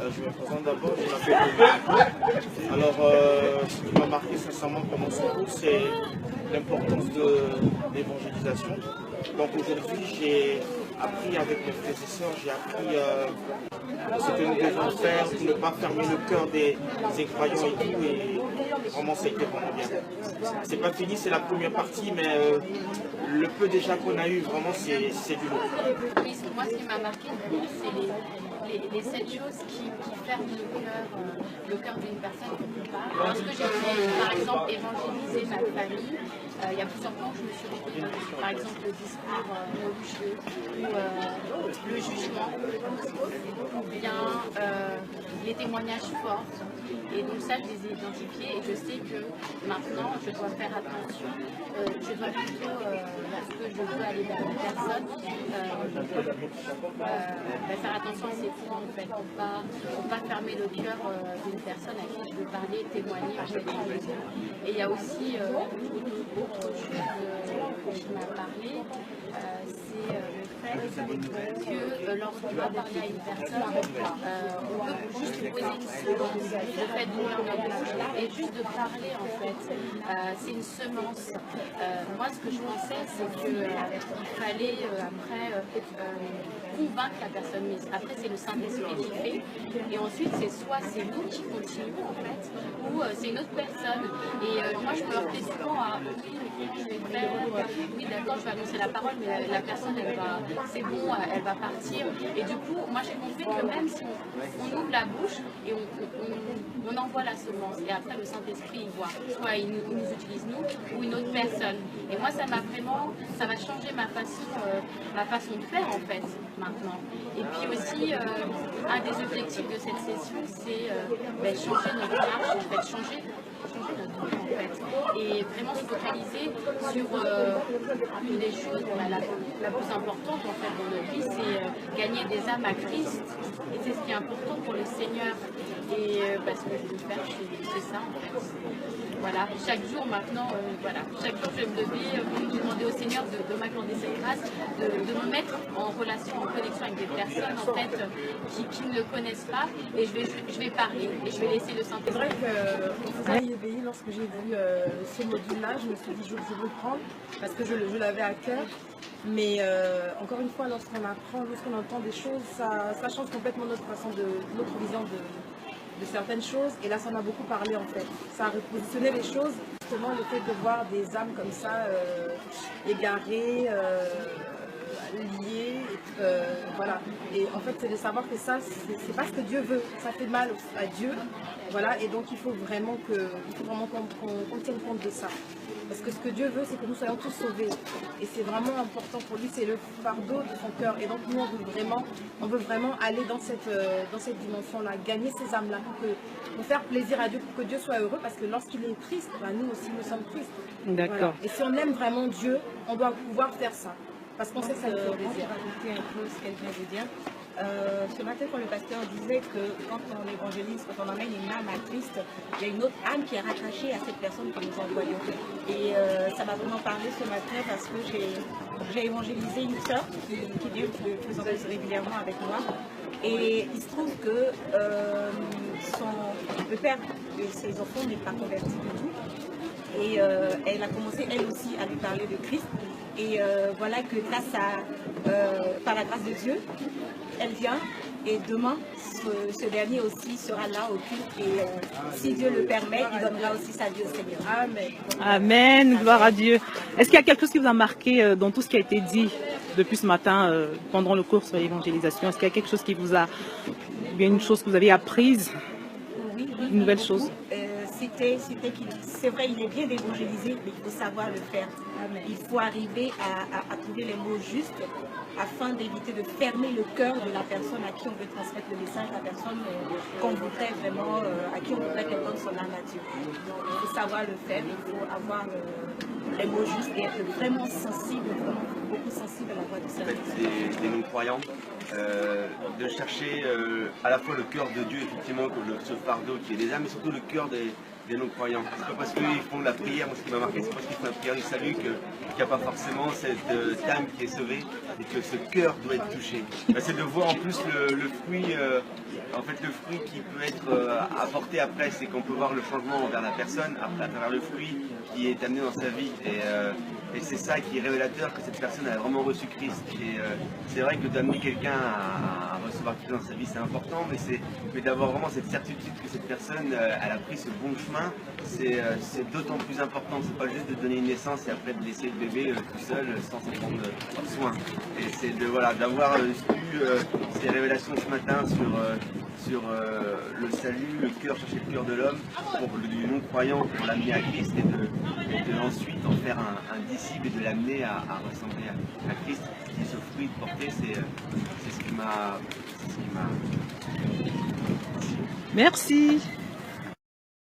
Je me présente d'abord, je m'appelle Denis. Alors, ce qui m'a marqué sincèrement pendant ce cours, c'est l'importance de l'évangélisation. Donc aujourd'hui, j'ai appris avec mes frères et sœurs, j'ai appris ce que nous devons faire pour ne pas fermer le cœur des incroyants et tout. Et vraiment, ça a été vraiment bien. C'est pas fini, c'est la première partie, mais le peu déjà qu'on a eu, vraiment, c'est du lourd. Oui, moi, ce qui m'a marqué, c'est les 7 choses qui ferment le cœur d'une personne quelque part. Lorsque j'ai fait, par exemple, évangéliser ma famille, il y a plusieurs points que je me suis retrouvée. Par exemple, le discours religieux, ou le jugement, ou bien les témoignages forts. Et donc ça, je les ai identifiés et je sais que maintenant, je dois faire attention. Je dois plutôt, lorsque je veux aller vers une personne, faire attention à ces points en fait, pour pas fermer le cœur d'une personne à qui je veux parler, témoigner en fait. Et il y a aussi autre chose qui m'a parlé, c'est le fait que lorsqu'on va parler à une personne, on peut juste lui poser une semence, le fait d'ouvrir notre bouche et juste de parler en fait, c'est une semence. Moi ce que je pensais c'est qu'il fallait après convaincre la personne, mais après c'est le Saint-Esprit qui fait, et ensuite c'est nous qui continuons en fait, ou c'est une autre personne, et moi je me heurtais souvent à je vais faire, oui d'accord je vais annoncer la parole, mais la personne c'est bon, elle va partir, et du coup moi j'ai compris que même si on ouvre la bouche et on envoie la semence, et après le Saint-Esprit il voit, soit il nous utilise nous, ou une autre personne, et moi ça va changer ma façon de faire en fait maintenant. Et puis aussi un des objectifs de cette session c'est changer notre marche en fait, changer notre vie en fait, et vraiment se focaliser sur une des choses la plus importante en fait dans notre vie, c'est gagner des âmes à Christ, et c'est ce qui est important pour le Seigneur, et ce que je veux faire c'est ça en fait. Voilà, chaque jour maintenant, chaque jour je vais me lever, je vais demander au Seigneur de m'accorder cette grâce, de me mettre en relation, en connexion avec des personnes en fait qui ne le connaissent pas, et je vais parler et je vais laisser le Saint-Esprit. C'est vrai que à IEBI, lorsque j'ai vu ce module-là, je me suis dit je veux le prendre parce que je l'avais à cœur. Mais encore une fois, lorsqu'on apprend, lorsqu'on entend des choses, ça change complètement notre vision de certaines choses, et là ça m'a beaucoup parlé en fait. Ça a repositionné les choses, justement le fait de voir des âmes comme ça égarées, liées, voilà. Et en fait c'est de savoir que ça c'est pas ce que Dieu veut, ça fait mal à Dieu, voilà, et donc il faut vraiment qu'on tienne compte de ça. Parce que ce que Dieu veut, c'est que nous soyons tous sauvés. Et c'est vraiment important pour lui, c'est le fardeau de son cœur. Et donc nous, on veut vraiment aller dans cette dimension-là, gagner ces âmes-là, pour faire plaisir à Dieu, pour que Dieu soit heureux. Parce que lorsqu'il est triste, nous aussi, nous sommes tristes. D'accord. Voilà. Et si on aime vraiment Dieu, on doit pouvoir faire ça. Parce qu'on sait que ça nous fait Je plaisir. vais rajouter un peu ce qu'elle vient de dire. Ce matin, quand le pasteur disait que quand on évangélise, quand on emmène une âme à Christ, il y a une autre âme qui est rattachée à cette personne que nous envoyons. Et ça m'a vraiment parlé ce matin parce que j'ai évangélisé une sœur qui vient de plus en plus régulièrement avec moi. Et il se trouve que le père de ses enfants n'est pas converti du tout. Et elle a commencé elle aussi à lui parler de Christ. Et voilà que par la grâce de Dieu, elle vient, et demain, ce dernier aussi sera là au culte, et si Dieu le permet, il donnera aussi sa vie au Seigneur. Amen. Amen, gloire à Dieu. Est-ce qu'il y a quelque chose qui vous a marqué dans tout ce qui a été dit depuis ce matin pendant le cours sur l'évangélisation? Est-ce qu'il y a quelque chose qui vous a, bien une chose que vous avez apprise? Oui, une nouvelle chose? C'est vrai, il est bien d'évangéliser, mais il faut savoir le faire. Amen. Il faut arriver à trouver les mots justes afin d'éviter de fermer le cœur de la personne à qui on veut transmettre le message, la personne qu'on voudrait vraiment, à qui on voudrait qu'elle donne son âme à Dieu. Il faut savoir le faire, il faut avoir les mots justes et être vraiment sensible, vraiment beaucoup sensible à la voix du Seigneur. En fait, des non-croyants, de chercher à la fois le cœur de Dieu, effectivement, ce fardeau qui est des âmes, mais surtout le cœur des non-croyants. C'est pas parce qu'ils font la prière, moi ce qui m'a marqué, c'est parce qu'ils font la prière du salut qu'il n'y a pas forcément cette âme qui est sauvée et que ce cœur doit être touché. C'est de voir en plus le fruit, en fait le fruit qui peut être apporté après, c'est qu'on peut voir le changement envers la personne à travers le fruit qui est amené dans sa vie. Et c'est ça qui est révélateur que cette personne a vraiment reçu Christ. Et c'est vrai que d'amener quelqu'un à recevoir Christ dans sa vie, c'est important, mais d'avoir vraiment cette certitude que cette personne, elle a pris ce bon chemin, c'est d'autant plus important. C'est pas juste de donner une naissance et après de laisser le bébé tout seul sans s'en prendre soin. Et c'est d'avoir eu ces révélations ce matin sur le salut, le cœur, chercher le cœur de l'homme, du non-croyant pour l'amener à Christ et de ensuite en faire un disciple et de l'amener à ressembler à Christ. Et ce fruit de porter, c'est ce qui m'a... Merci.